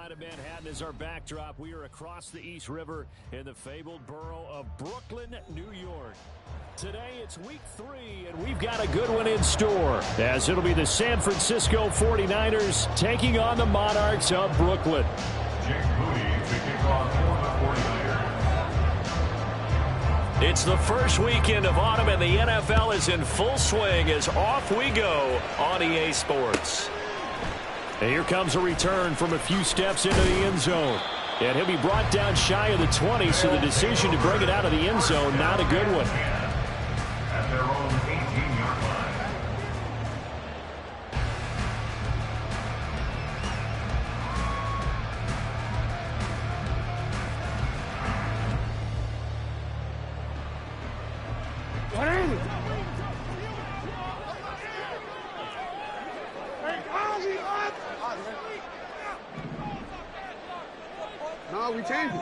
line of Manhattan is our backdrop. We are across the East River in the fabled borough of Brooklyn, New York. Today it's week 3, and we've got a good one in store, as it'll be the San Francisco 49ers taking on the Monarchs of Brooklyn. It's the first weekend of autumn, and the NFL is in full swing as off we go on EA Sports. And here comes a return from a few steps into the end zone. And he'll be brought down shy of the 20, so the decision to bring it out of the end zone, not a good one. At their own 18-yard line. No, we changed it.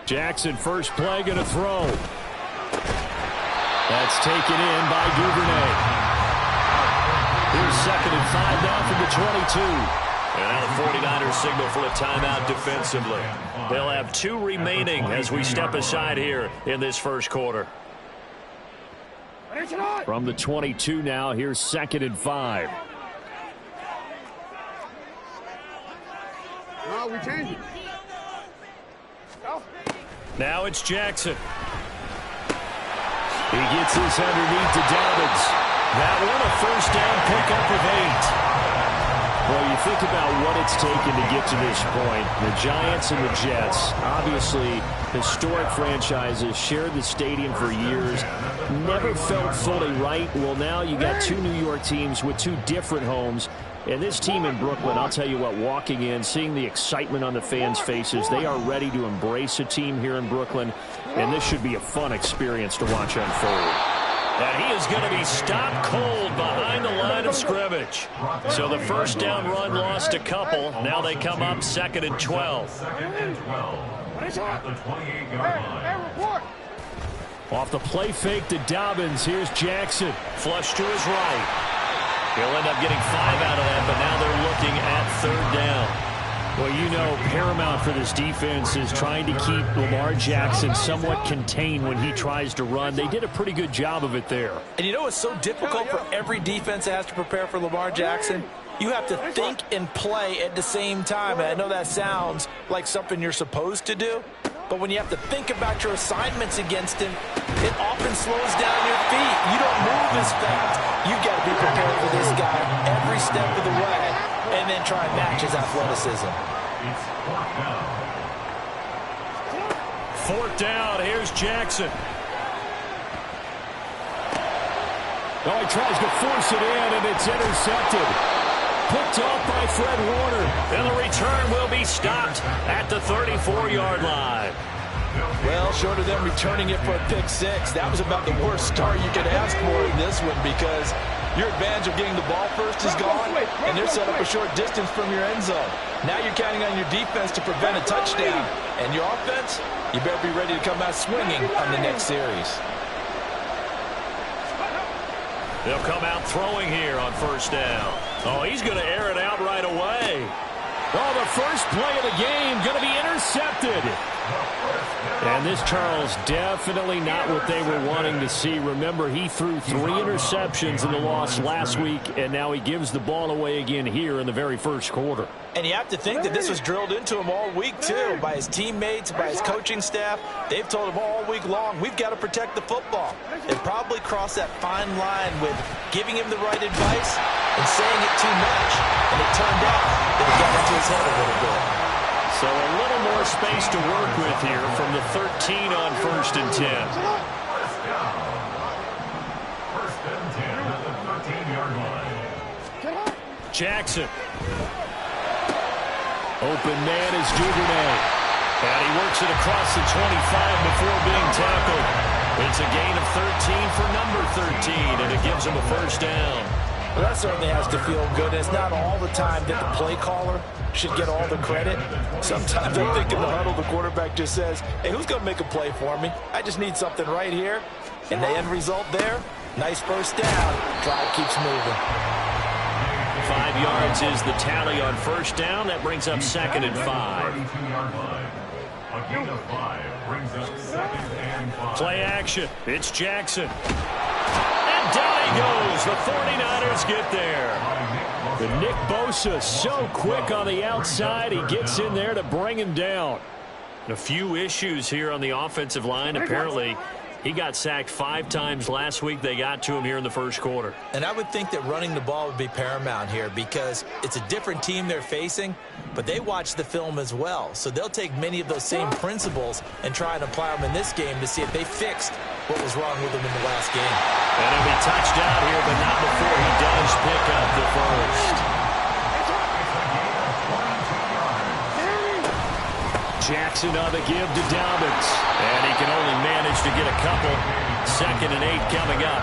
Jackson, first play, going to throw. That's taken in by Duvernay. Here's 2nd and 5 now from the 22. And now the 49ers signal for a timeout defensively. They'll have 2 remaining as we step aside here in this first quarter. From the 22 now, here's 2nd and 5. No, we changed it. Now it's Jackson. He gets this underneath to Dobbins. That one a first down pickup of 8. Well, you think about what it's taken to get to this point. The Giants and the Jets, obviously historic franchises, shared the stadium for years, never felt fully right. Well, now you got 2 New York teams with 2 different homes. And this team in Brooklyn, I'll tell you what, walking in, seeing the excitement on the fans' faces, they are ready to embrace a team here in Brooklyn, and this should be a fun experience to watch unfold. And he is going to be stopped cold behind the line of scrimmage. So the first down run lost a couple. Now they come up 2nd and 12. 2nd and 12. Off the 28-yard line. Off the play fake to Dobbins. Here's Jackson. Flush to his right. He'll end up getting 5 out of that, but now they're looking at 3rd down. Well, you know, paramount for this defense is trying to keep Lamar Jackson somewhat contained when he tries to run. They did a pretty good job of it there. And you know it's so difficult for every defense that has to prepare for Lamar Jackson? You have to think and play at the same time. And I know that sounds like something you're supposed to do, but when you have to think about your assignments against him, it often slows down your feet. You don't move as fast. You've got to be prepared for this guy every step of the way and then try and match his athleticism. It's 4th down. 4th down. Here's Jackson. Oh, he tries to force it in, and it's intercepted. Picked off by Fred Warner. And the return will be stopped at the 34-yard line. Well, short of them returning it for a pick 6, that was about the worst start you could ask for in this one, because your advantage of getting the ball first is gone, and they're set up a short distance from your end zone. Now you're counting on your defense to prevent a touchdown, and your offense, you better be ready to come out swinging on the next series. They'll come out throwing here on 1st down. Oh, he's going to air it out right away. Oh, the first play of the game going to be intercepted. And this, Charles, definitely not what they were wanting to see. Remember, he threw 3 interceptions in the loss last week, and now he gives the ball away again here in the very first quarter. And you have to think that this was drilled into him all week, too, by his teammates, by his coaching staff. They've told him all week long, we've got to protect the football. They probably crossed that fine line with giving him the right advice and saying it too much. And it turned out that it got into his head a little bit. So a little more space to work with here from the 13 on 1st and 10. 1st down. 1st and 10 at the 13-yard line. Jackson. Open man is Duvernay. And he works it across the 25 before being tackled. It's a gain of 13 for number 13, and it gives him a 1st down. Well, that certainly has to feel good. It's not all the time that the play caller should get all the credit. Sometimes I think in the huddle, the quarterback just says, hey, who's going to make a play for me? I just need something right here. And the end result there, nice first down. Drive keeps moving. 5 yards is the tally on first down. That brings up 2nd and 5. A gain of 5 brings up 2nd and 5. Play action. It's Jackson. And down he goes. The 49ers get there. The Nick Bosa so quick on the outside. He gets in there to bring him down. A few issues here on the offensive line. Apparently, he got sacked 5 times last week. They got to him here in the first quarter. And I would think that running the ball would be paramount here because it's a different team they're facing, but they watch the film as well. So they'll take many of those same principles and try and apply them in this game to see if they fixed what was wrong with them in the last game. And he'll be touched out here, but not before he does pick up the first. Jackson on the give to Dobbins. And he can only manage to get a couple. 2nd and 8 coming up.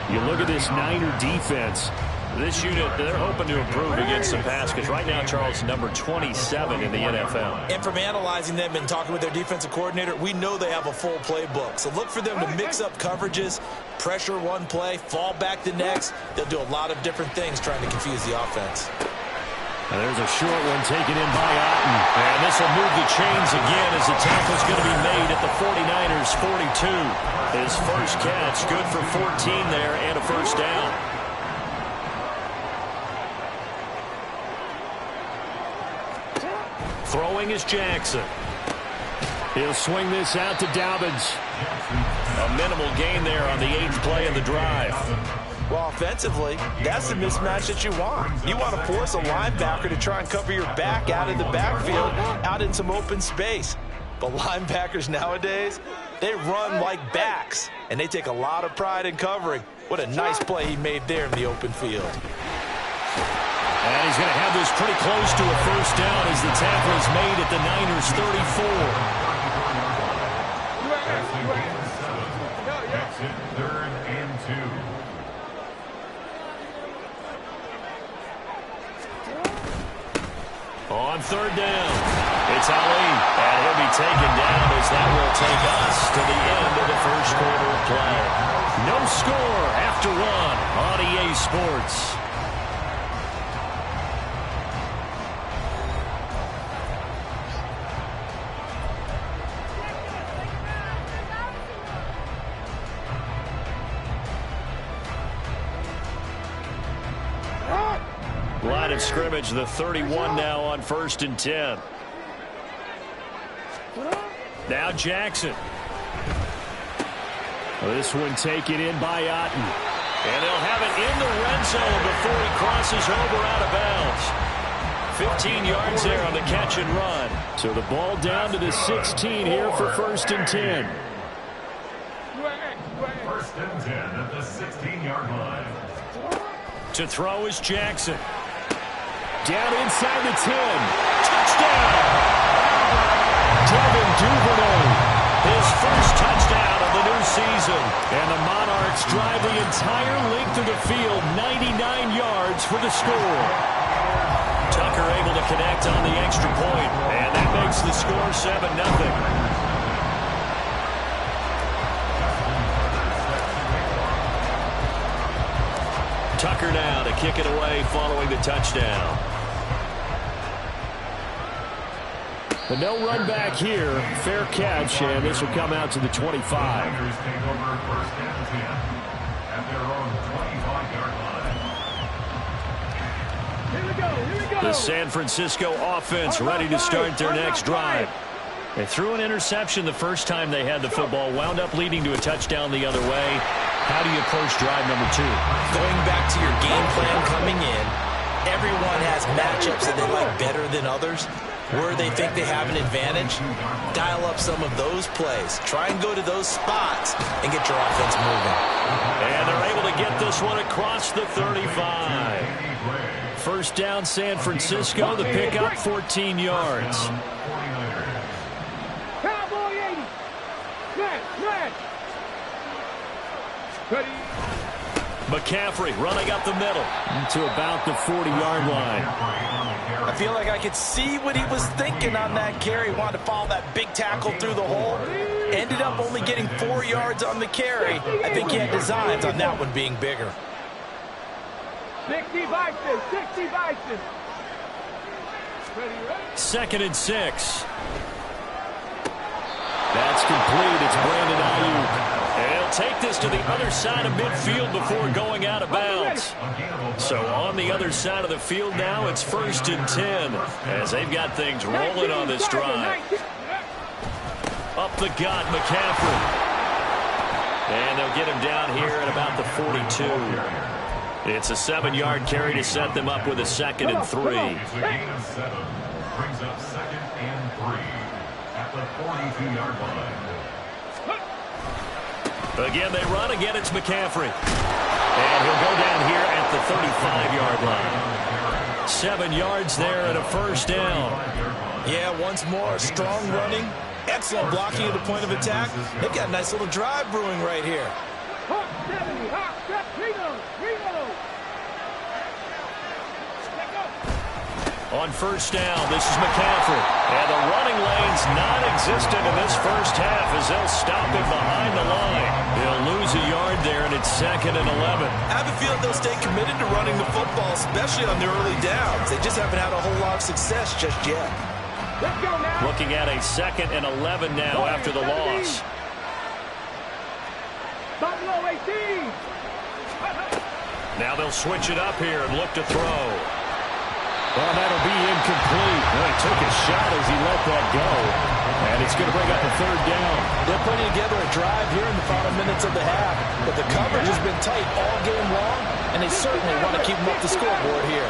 You look at this Niner defense. This unit, they're hoping to improve against the pass because right now, Charles, number 27 in the NFL. And from analyzing them and talking with their defensive coordinator, we know they have a full playbook. So look for them to mix up coverages, pressure one play, fall back the next. They'll do a lot of different things trying to confuse the offense. And there's a short one taken in by Otten. And this will move the chains again as the tackle's going to be made at the 49ers' 42. His first catch, good for 14 there and a first down. Throwing is Jackson. He'll swing this out to Dobbins. A minimal gain there on the 8th play of the drive. Well, offensively, that's the mismatch that you want. You want to force a linebacker to try and cover your back out in the backfield, out in some open space. But linebackers nowadays, they run like backs, and they take a lot of pride in covering. What a nice play he made there in the open field. And he's going to have this pretty close to a first down as the tackle is made at the Niners' 34. Makes it 3rd and 2. On 3rd down, it's Ali, and he'll be taken down as that will take us to the end of the first quarter of play. No score after 1 on EA Sports. Line of scrimmage, the 31 now on 1st and 10. Now Jackson. This one taken in by Otten. And they'll have it in the red zone before he crosses over out of bounds. 15 yards there on the catch and run. So the ball down to the 16 here for 1st and 10. 1st and 10 at the 16-yard line. To throw is Jackson. Down inside the 10. Touchdown! Devin Duvernay. His first touchdown of the new season. And the Monarchs drive the entire length of the field, 99 yards for the score. Tucker able to connect on the extra point. And that makes the score 7-0. Tucker now to kick it away following the touchdown. But no run back here. Fair catch, and this will come out to the 25. Take over 1st and 10 at their own 25-yard line. Here we go. The San Francisco offense ready to start their next drive. They threw an interception the first time they had the football, wound up leading to a touchdown the other way. How do you approach drive number 2? Going back to your game plan coming in, everyone has matchups that they like better than others. Where they think they have an advantage, dial up some of those plays. Try and go to those spots and get your offense moving. And they're able to get this one across the 35. First down, San Francisco. The pickup, 14 yards. Cowboy 80. Red. Ready. McCaffrey running up the middle to about the 40-yard line. I feel like I could see what he was thinking on that carry. Wanted to follow that big tackle through the hole. Ended up only getting 4 yards on the carry. I think he had designs on that one being bigger. 60 Bison, 60 Bison. Ready? 2nd and 6. That's complete. It's Brandon Ayuk. And he'll take this to the other side of midfield before going out of bounds. So on the other side of the field now, it's 1st and 10 as they've got things rolling on this drive. Up the gut, McCaffrey. And they'll get him down here at about the 42. It's a 7-yard carry to set them up with a 2nd and 3. It's a gain of 7. Brings up 2nd and 3 at the 42-yard line. Again, they run. Again, it's McCaffrey. And he'll go down here at the 35-yard line. 7 yards there and a 1st down. Yeah, once more, strong running, excellent blocking at the point of attack. They've got a nice little drive brewing right here. Hawk 70, Hawk 70, Reno. On 1st down, this is McCaffrey. And the running lane's non-existent in this first half as they'll stop him behind the line. He'll lose a yard there, and it's 2nd and 11. I have a feeling they'll stay committed to running the football, especially on the early downs. They just haven't had a whole lot of success just yet. Let's go now. Looking at a 2nd and 11 now after the loss. Buffalo 18. Now they'll switch it up here and look to throw. Well, that'll be incomplete. Well, he took a shot as he let that go. And it's going to bring up a 3rd down. They're putting together a drive here in the final minutes of the half. But the coverage has been tight all game long, and they certainly want to keep them up the scoreboard here.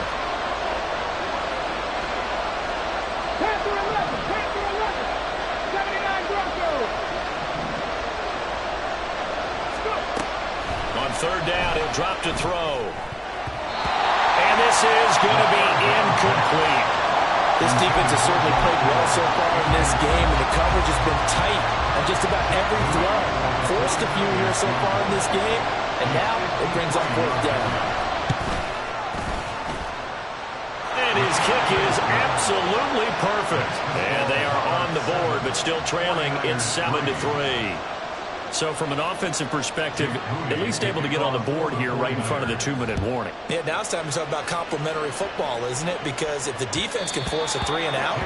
Panther 11, Panther 11. 79 Broncos. On 3rd down, he'll drop to throw. And this is going to be incomplete. This defense has certainly played well so far in this game, and the coverage has been tight on just about every throw. Forced a few here so far in this game, and now it brings up 4th down. And his kick is absolutely perfect. And they are on the board, but still trailing. It's 7-3. So from an offensive perspective, at least able to get on the board here right in front of the 2-minute warning. Yeah, now it's time to talk about complementary football, isn't it? Because if the defense can force a 3 and out,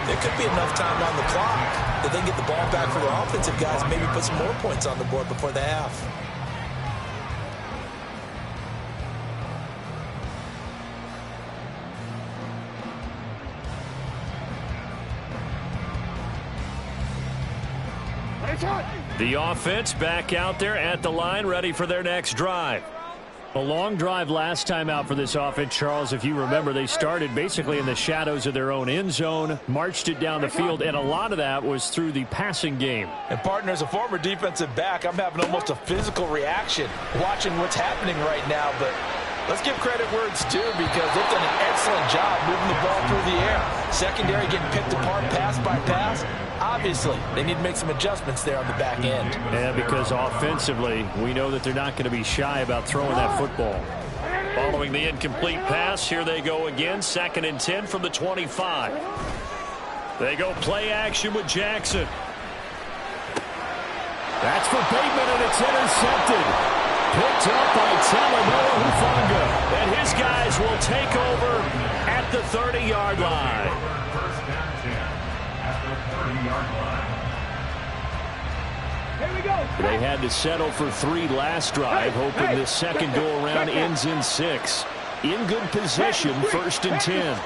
there could be enough time on the clock that they can get the ball back for their offensive guys and maybe put some more points on the board before the half. The offense back out there at the line, ready for their next drive. A long drive last time out for this offense, Charles. If you remember, they started basically in the shadows of their own end zone, marched it down the field, and a lot of that was through the passing game. And, partner, as a former defensive back, I'm having almost a physical reaction watching what's happening right now. But let's give credit where it's due because they've done an excellent job moving the ball through the air. Secondary getting picked apart pass by pass. Obviously, they need to make some adjustments there on the back end. Yeah, because offensively, we know that they're not going to be shy about throwing that football. Following the incomplete pass, here they go again. 2nd and 10 from the 25. They go play action with Jackson. That's for Bateman, and it's intercepted. Picked up by Talanoa Hufanga. And his guys will take over at the 30-yard line. Here we go. They had to settle for 3 last drive, hoping this second go-around ends in 6. In good position, 1st and 10.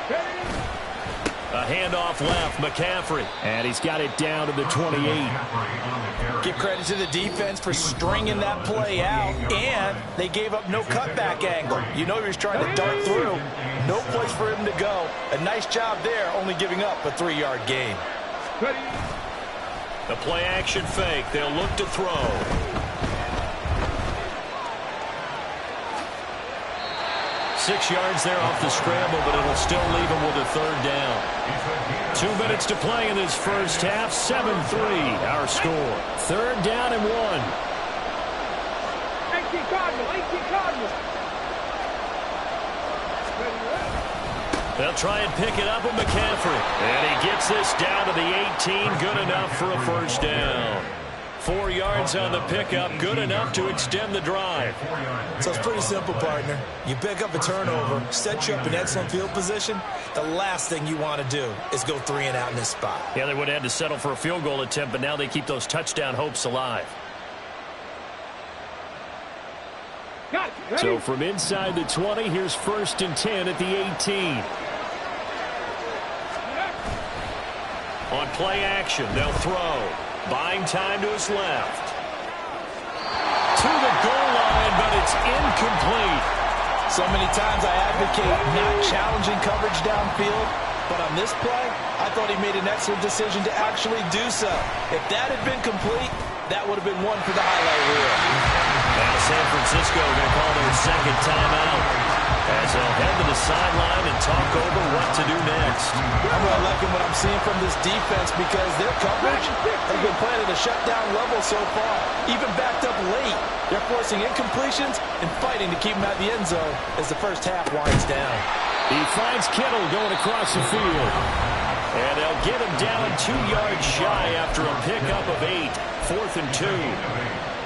A handoff left, McCaffrey. And he's got it down to the 28. Give credit to the defense for stringing that play out, and they gave up no cutback angle. You know he was trying to dart through. No place for him to go. A nice job there, only giving up a 3-yard gain. The play-action fake. They'll look to throw. Six yards there off the scramble, but it'll still leave him with a 3rd down. 2 minutes to play in this first half. 7-3, our score. 3rd down and 1. 18 Cardinals, 18 Cardinals. They'll try and pick it up with McCaffrey. And he gets this down to the 18. Good enough for a 1st down. 4 yards on the pickup, good enough to extend the drive. So it's pretty simple, partner. You pick up a turnover, set you up in excellent field position. The last thing you want to do is go 3 and out in this spot. Yeah, they would have had to settle for a field goal attempt, but now they keep those touchdown hopes alive. So from inside the 20, here's 1st and 10 at the 18. On play action, they'll throw. Buying time to his left. To the goal line, but it's incomplete. So many times I advocate not challenging coverage downfield, but on this play, I thought he made an excellent decision to actually do so. If that had been complete, that would have been one for the highlight reel. Now San Francisco going to call their second timeout as they'll head to the sideline and talk over what to do next. I'm really liking what I'm seeing from this defense because their coverage has been playing at a shutdown level so far. Even backed up late, they're forcing incompletions and fighting to keep them out of the end zone as the first half winds down. He finds Kittle going across the field. And they'll get him down 2 yards shy after a pickup of 8. 4th and 2.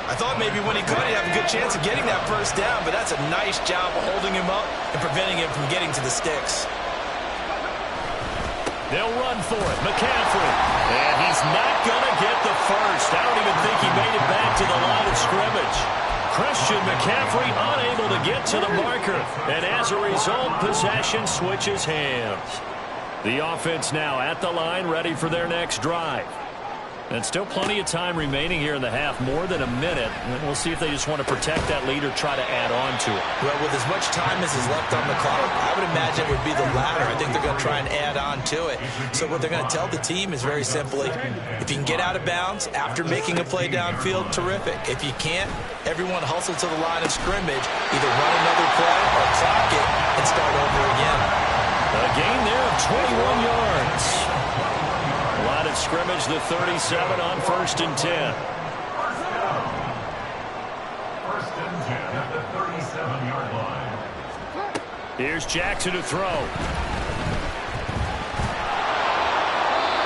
I thought maybe when he caught it, he'd have a good chance of getting that first down, but that's a nice job of holding him up and preventing him from getting to the sticks. They'll run for it. McCaffrey. And he's not going to get the first. I don't even think he made it back to the line of scrimmage. Christian McCaffrey unable to get to the marker. And as a result, possession switches hands. The offense now at the line, ready for their next drive. And still plenty of time remaining here in the half, more than a minute. And we'll see if they just want to protect that lead or try to add on to it. Well, with as much time as is left on the clock, I would imagine it would be the latter. I think they're going to try and add on to it. So what they're going to tell the team is very simply, if you can get out of bounds after making a play downfield, terrific. If you can't, everyone hustle to the line of scrimmage, either run another play or clock it and start over again. A gain there of 21 yards. Line of scrimmage, the 37 on 1st and 10. First and 10 at the 37-yard line. Here's Jackson to throw.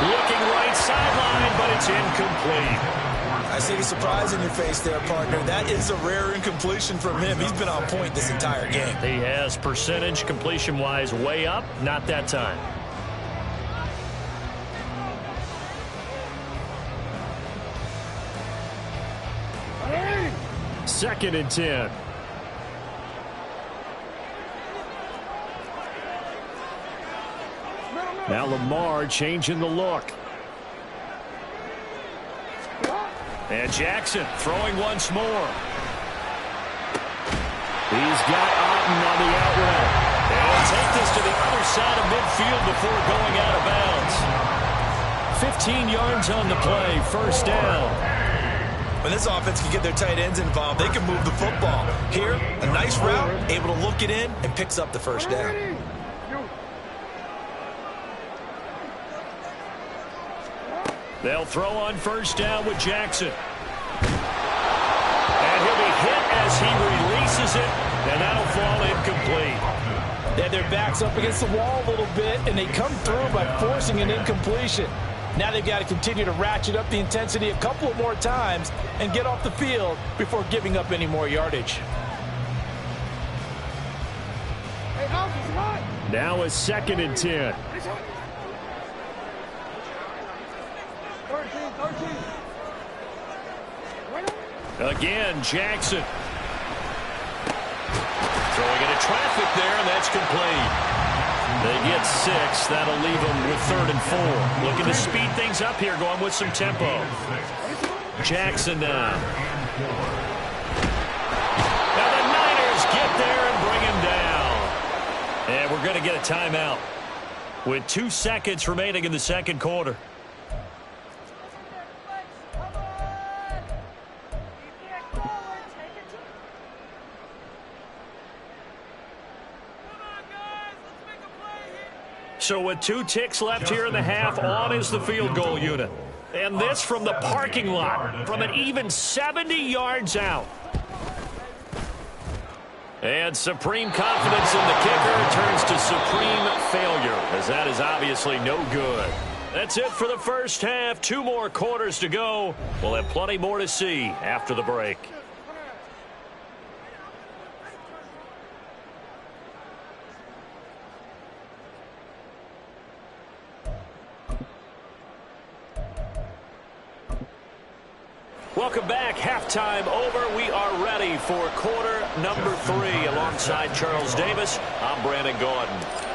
Looking right sideline, but it's incomplete. I see the surprise in your face there, partner. That is a rare incompletion from him. He's been on point this entire game. He has percentage completion-wise way up, not that time. Second and 10. Now Lamar changing the look. And Jackson throwing once more. He's got Otten on the out route. And he'll take this to the other side of midfield before going out of bounds. 15 yards on the play, 1st down. When this offense can get their tight ends involved, they can move the football. Here, a nice route, able to look it in, and picks up the first down. They'll throw on 1st down with Jackson. And he'll be hit as he releases it, and that'll fall incomplete. They had their backs up against the wall a little bit, and they come through by forcing an incompletion. Now they've got to continue to ratchet up the intensity a couple of more times and get off the field before giving up any more yardage. Now a 2nd and 10. 13. Again, Jackson. Throwing into traffic there, and that's complete. They get 6. That'll leave them with 3rd and 4. Looking to speed things up here, going with some tempo. Jackson now. Now the Niners get there and bring him down. And we're going to get a timeout with 2 seconds remaining in the second quarter. So with 2 ticks left here in the half, on is the field goal unit. And this from the parking lot, from an even 70 yards out. And supreme confidence in the kicker turns to supreme failure, as that is obviously no good. That's it for the first half. 2 more quarters to go. We'll have plenty more to see after the break. Welcome back. Halftime over. We are ready for quarter number 3. Alongside Charles Davis, I'm Brandon Gaudin.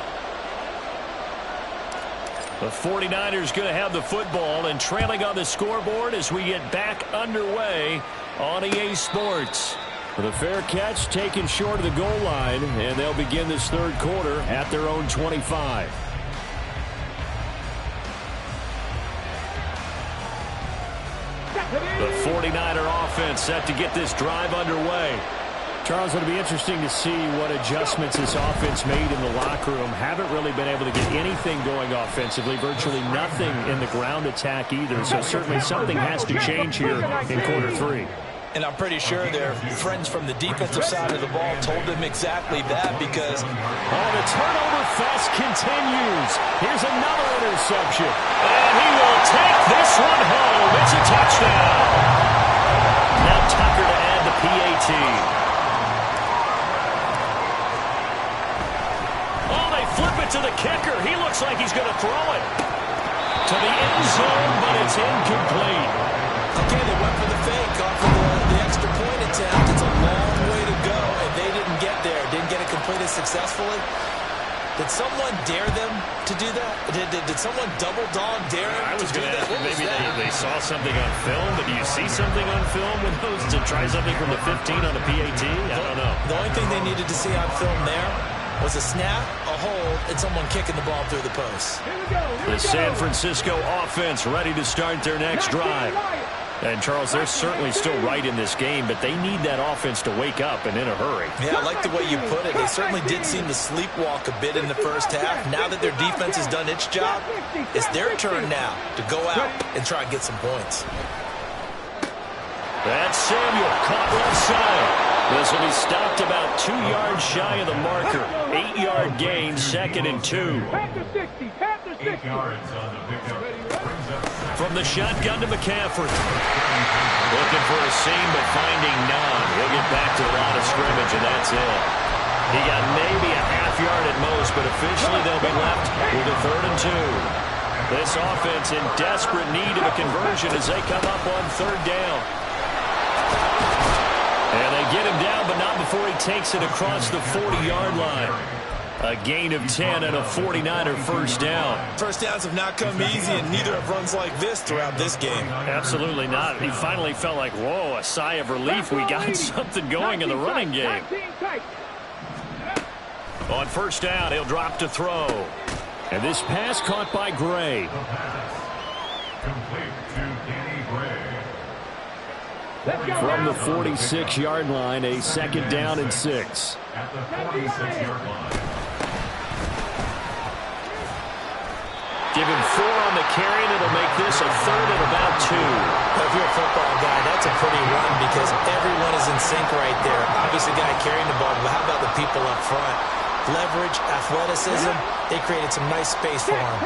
The 49ers going to have the football and trailing on the scoreboard as we get back underway on EA Sports. The fair catch taken short of the goal line, and they'll begin this third quarter at their own 25. The 49er offense set to get this drive underway. Charles, it'll be interesting to see what adjustments this offense made in the locker room. Haven't really been able to get anything going offensively, virtually nothing in the ground attack either. So certainly something has to change here in quarter 3. And I'm pretty sure their friends from the defensive side of the ball told them exactly that because... Oh, the turnover fest continues. Here's another interception. And he will take this one home. It's a touchdown. Now Tucker to add the PAT. Oh, they flip it to the kicker. He looks like he's going to throw it to the end zone, but it's incomplete. Okay, they went for the fake off of the extra point attempt. It's a long way to go, and they didn't get there. Didn't get it completed successfully. Did someone dare them to do that? Did someone double dog dare them I was to do going to that? ask, maybe they saw something on film, but do you see something on film with those to try something from the 15 on the PAT? I don't know. The only thing they needed to see on film there was a snap, a hold, and someone kicking the ball through the post. The San Francisco offense ready to start their next drive. And, Charles, they're certainly still right in this game, but they need that offense to wake up and in a hurry. Yeah, I like the way you put it. They certainly did seem to sleepwalk a bit in the first half. Now that their defense has done its job, it's their turn now to go out and try and get some points. That's Samuel, caught left side. This will be stopped about 2 yards shy of the marker. 8-yard gain, 2nd and 2. 8 yards on the pickup. From the shotgun to McCaffrey. Looking for a seam, but finding none. He'll get back to the line of scrimmage, and that's it. He got maybe a half yard at most, but officially they'll be left with a 3rd and 2. This offense in desperate need of a conversion as they come up on 3rd down. And they get him down, but not before he takes it across the 40-yard line. A gain of 10 and a 49er first down. First downs have not come easy, and neither have runs like this throughout this game. Absolutely not. He finally felt like, whoa, a sigh of relief. We got something going in the running game. On first down, he'll drop to throw. And this pass caught by Gray. Complete to Danny Gray. From the 46-yard line, a 2nd down and 6. At the 46-yard line. Give him 4 on the carry, and it'll make this a 3rd and about 2. If you're a football guy, that's a pretty run because everyone is in sync right there. Obviously, the guy carrying the ball, but how about the people up front? Leverage, athleticism, they created some nice space for him.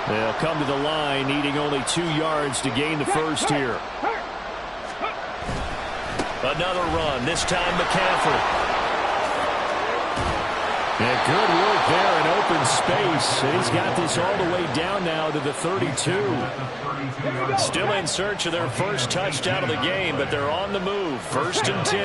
They'll come to the line, needing only 2 yards to gain the first here. Another run, this time McCaffrey. And good work there in open space. And he's got this all the way down now to the 32. Still in search of their first touchdown of the game, but they're on the move. 1st and 10.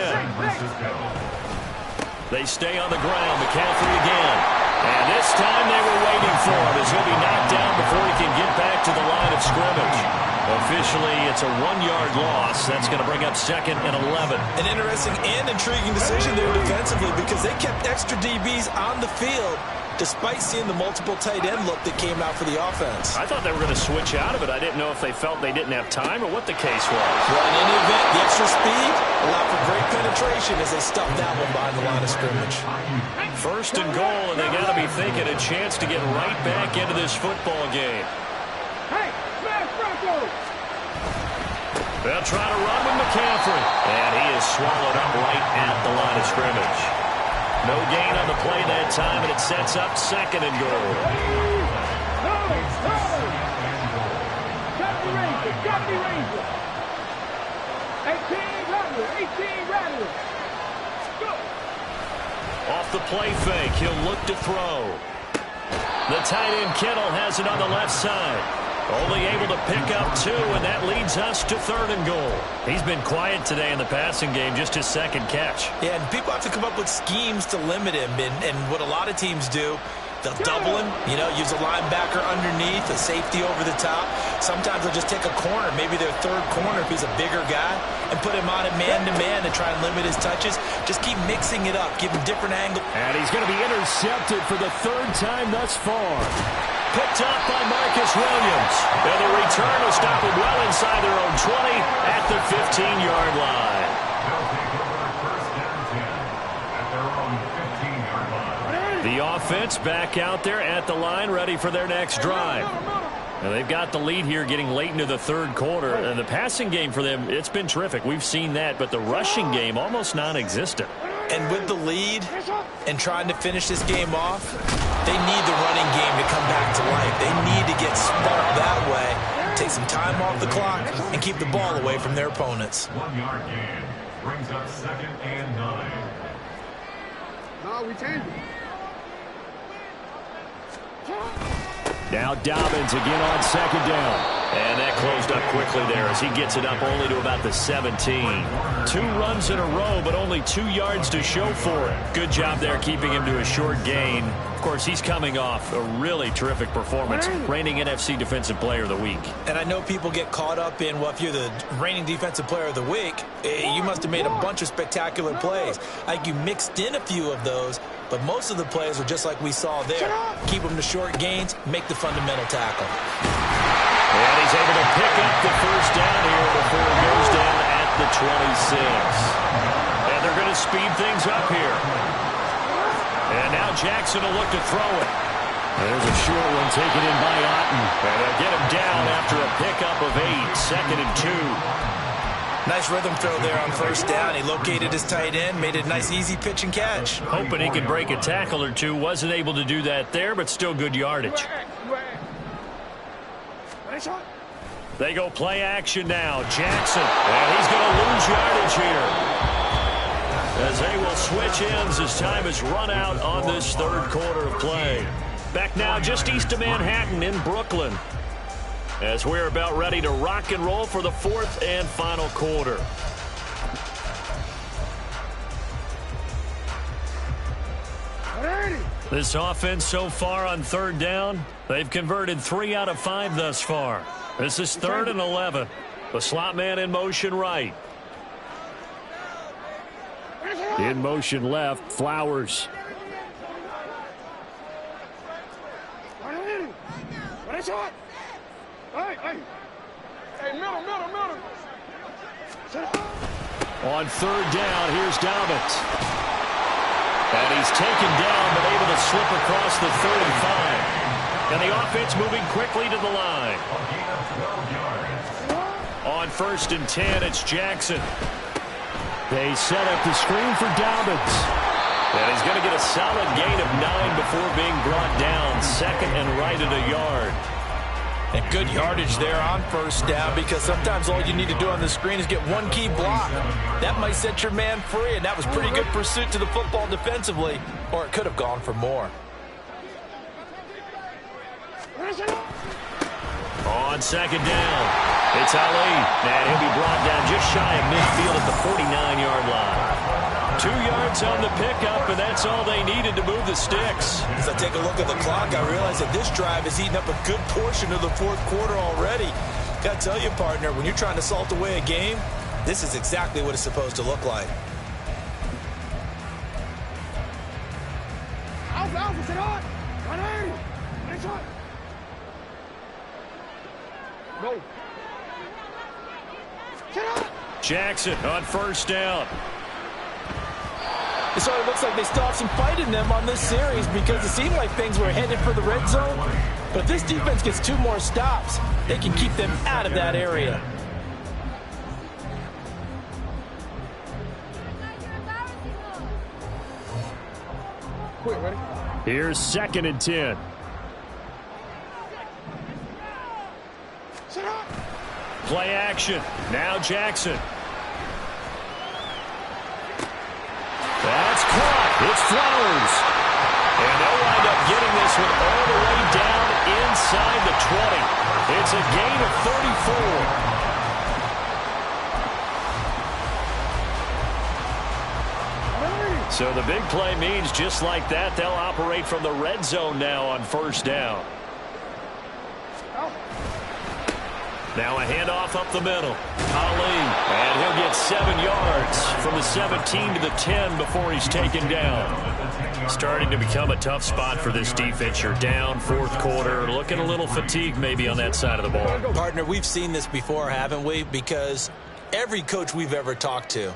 They stay on the ground. McCaffrey again. And this time they were waiting for him as he'll be knocked down before he can get back to the line of scrimmage. Officially, it's a 1-yard loss. That's going to bring up 2nd and 11. An interesting and intriguing decision there defensively because they kept extra DBs on the field despite seeing the multiple tight end look that came out for the offense. I thought they were going to switch out of it. I didn't know if they felt they didn't have time or what the case was. Well, in any event, the extra speed allowed for great penetration as they stuffed that one behind the line of scrimmage. 1st and goal, and they got to be thinking a chance to get right back into this football game. They'll try to run with McCaffrey. And he is swallowed up right at the line of scrimmage. No gain on the play that time, and it sets up 2nd and goal. 70 Rangers. 18 Rebels. 18 Rebels. Go. Off the play fake, he'll look to throw. The tight end Kittle has it on the left side. Only able to pick up 2, and that leads us to 3rd and goal. He's been quiet today in the passing game, just his second catch. Yeah, and people have to come up with schemes to limit him, and what a lot of teams do, they'll double him, use a linebacker underneath, a safety over the top. Sometimes they'll just take a corner, maybe their 3rd corner if he's a bigger guy, and put him on it man-to-man to try and limit his touches. Just keep mixing it up, give him different angles. And he's going to be intercepted for the 3rd time thus far. Picked up by Marcus Williams. And the return will stop him well inside their own 20 at the 15-yard line. They'll take over first and 10 at their own 15-yard line. The offense back out there at the line, ready for their next drive. Now they've got the lead here getting late into the 3rd quarter. And the passing game for them, it's been terrific. We've seen that. But the rushing game, almost non-existent. And with the lead and trying to finish this game off, they need the running game to come back to life. They need to get sparked that way, take some time off the clock, and keep the ball away from their opponents. 1-yard gain brings up 2nd and 9. No, we changed it. Now Dobbins again on 2nd down. And that closed up quickly there as he gets it up only to about the 17. 2 runs in a row, but only 2 yards to show for it. Good job there keeping him to a short gain. Of course, he's coming off a really terrific performance, reigning NFC Defensive Player of the Week. And I know people get caught up in, well, if you're the reigning Defensive Player of the Week, you must have made a bunch of spectacular plays. I think you mixed in a few of those, but most of the plays are just like we saw there. Keep them to short gains, make the fundamental tackle. And he's able to pick up the first down here before it goes down at the 26. And they're going to speed things up here. And now Jackson will look to throw it. There's a short one taken in by Otten. And they'll get him down after a pickup of 8, 2nd and 2. Nice rhythm throw there on first down. He located his tight end, made it a nice easy pitch and catch. Hoping he could break a tackle or two. Wasn't able to do that there, but still good yardage. They go play action now. Jackson. And he's going to lose yardage here. As they will switch ends as time has run out on this 3rd quarter of play. Back now just east of Manhattan in Brooklyn. As we're about ready to rock and roll for the 4th and final quarter. This offense so far on 3rd down, they've converted 3 out of 5 thus far. This is 3rd and 11. The slot man in motion right. In motion left, Flowers. On 3rd down, here's Dobbins. And he's taken down, but able to slip across the 35. And the offense moving quickly to the line. On 1st and 10, it's Jackson. They set up the screen for Dobbins. And he's going to get a solid gain of 9 before being brought down. 2nd and right at a yard. And good yardage there on first down, because sometimes all you need to do on the screen is get one key block. That might set your man free, and that was pretty good pursuit to the football defensively, or it could have gone for more. On 2nd down, it's Ali. And he'll be brought down just shy of midfield at the 49-yard line. 2 yards on the pickup, and that's all they needed to move the sticks. As I take a look at the clock, I realize that this drive has eaten up a good portion of the 4th quarter already. Got to tell you, partner, when you're trying to salt away a game, this is exactly what it's supposed to look like. Jackson on 1st down. It sort of looks like they still have some fight in them on this series, because it seemed like things were headed for the red zone. But if this defense gets 2 more stops, they can keep them out of that area. Quick, ready? Here's 2nd and 10. Play action. Now Jackson. That's caught. It's Flowers. And they'll wind up getting this one all the way down inside the 20. It's a gain of 34. So the big play means just like that, they'll operate from the red zone now on first down. Now a handoff up the middle. Ali, and he'll get 7 yards from the 17 to the 10 before he's taken down. Starting to become a tough spot for this defense. You're down fourth quarter, looking a little fatigued maybe on that side of the ball. Partner, we've seen this before, haven't we? Because every coach we've ever talked to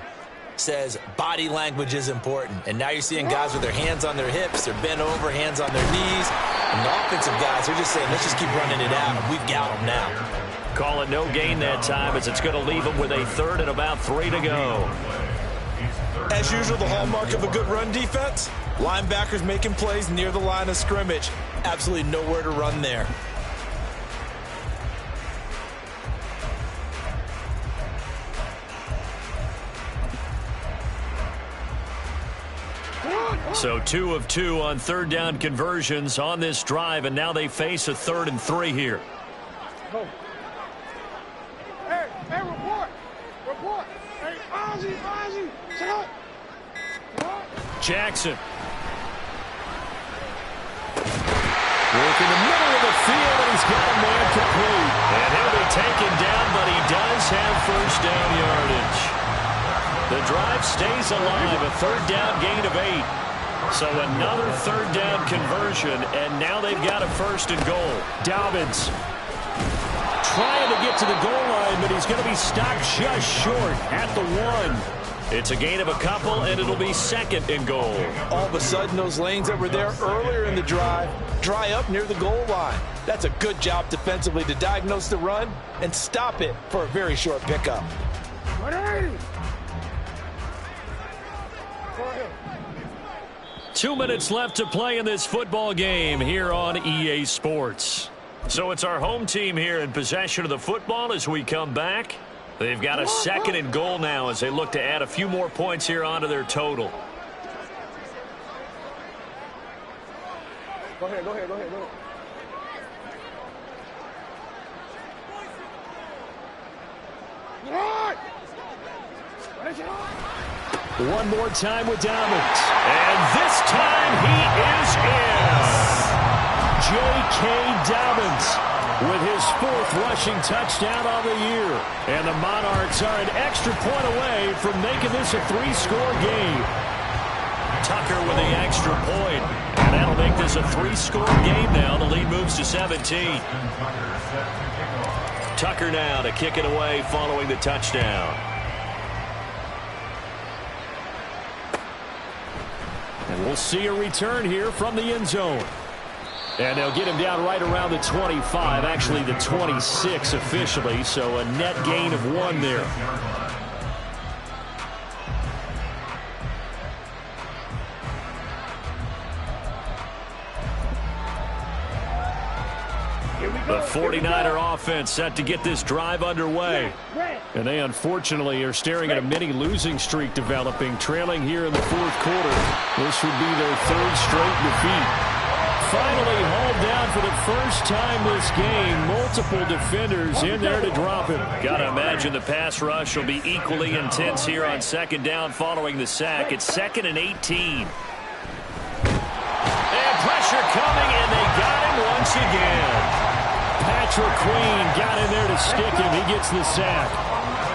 says body language is important. And now you're seeing guys with their hands on their hips, they're bent over, hands on their knees. And the offensive guys, they're just saying, let's just keep running it out, and we've got them now. Call it no gain that time as it's going to leave them with a third and about 3 to go. As usual, the hallmark of a good run defense, linebackers making plays near the line of scrimmage. Absolutely nowhere to run there. So 2 of 2 on third down conversions on this drive, and now they face a 3rd and 3 here. Hey, report. Hey, Ozzy, sit up. Jackson. Work in the middle of the field, and he's got a man complete. And he'll be taken down, but he does have first down yardage. The drive stays alive, a third down gain of 8. So another third down conversion, and now they've got a 1st and goal. Dobbins trying to get to the goal line, but he's going to be stopped just short at the 1. It's a gain of a couple, and it'll be 2nd and goal. All of a sudden, those lanes that were there earlier in the drive dry up near the goal line. That's a good job defensively to diagnose the run and stop it for a very short pickup. 2 minutes left to play in this football game here on EA Sports. So it's our home team here in possession of the football as we come back. They've got a 2nd and goal now as they look to add a few more points here onto their total. Go ahead. One more time with Dobbins. And this time he is in. J.K. Dobbins with his 4th rushing touchdown on the year. And the Monarchs are an extra point away from making this a 3-score game. Tucker with the extra point. And that'll make this a 3-score game now. The lead moves to 17. Tucker now to kick it away following the touchdown. And we'll see a return here from the end zone. And they'll get him down right around the 25, actually the 26 officially, so a net gain of 1 there. The 49er offense set to get this drive underway. And they unfortunately are staring at a mini losing streak developing, trailing here in the 4th quarter. This would be their 3rd straight defeat. Finally hauled down for the first time this game. Multiple defenders in there to drop him. Got to imagine the pass rush will be equally intense here on 2nd down following the sack. It's 2nd and 18. And pressure coming, and they got him once again. Patrick Queen got in there to stick him. He gets the sack.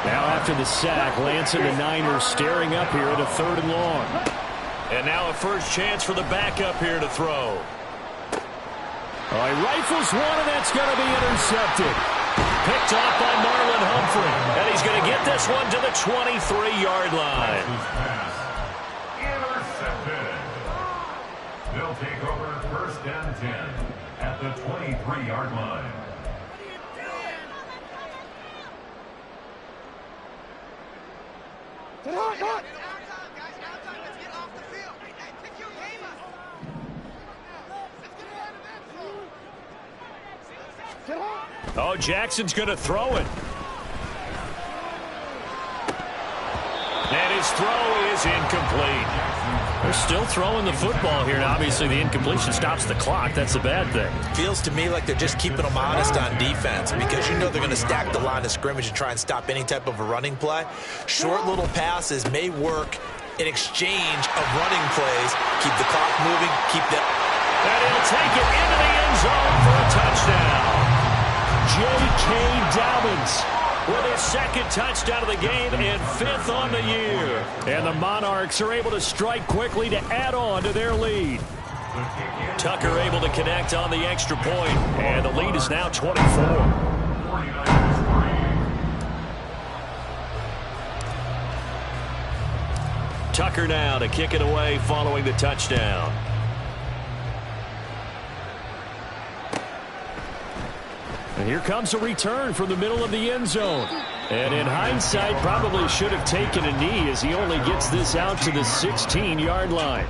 Now after the sack, Lance and the Niners staring up here at a 3rd and long. And now a first chance for the backup here to throw. All right, rifles one, and that's going to be intercepted. Picked off by Marlon Humphrey. And he's going to get this one to the 23-yard line. Intercepted. They'll take over 1st and 10 at the 23-yard line. Oh, Jackson's going to throw it. And his throw is incomplete. They're still throwing the football here, and obviously the incompletion stops the clock. That's a bad thing. Feels to me like they're just keeping them honest on defense because you know they're going to stack the line of scrimmage and try and stop any type of a running play. Short little passes may work in exchange of running plays. Keep the clock moving, keep the... And he'll take it into the end zone for a touchdown. J.K. Dobbins with his second touchdown of the game and 5th on the year. And the Monarchs are able to strike quickly to add on to their lead. Tucker able to connect on the extra point, and the lead is now 24. Tucker now to kick it away following the touchdown. And here comes a return from the middle of the end zone. And in hindsight, probably should have taken a knee as he only gets this out to the 16-yard line.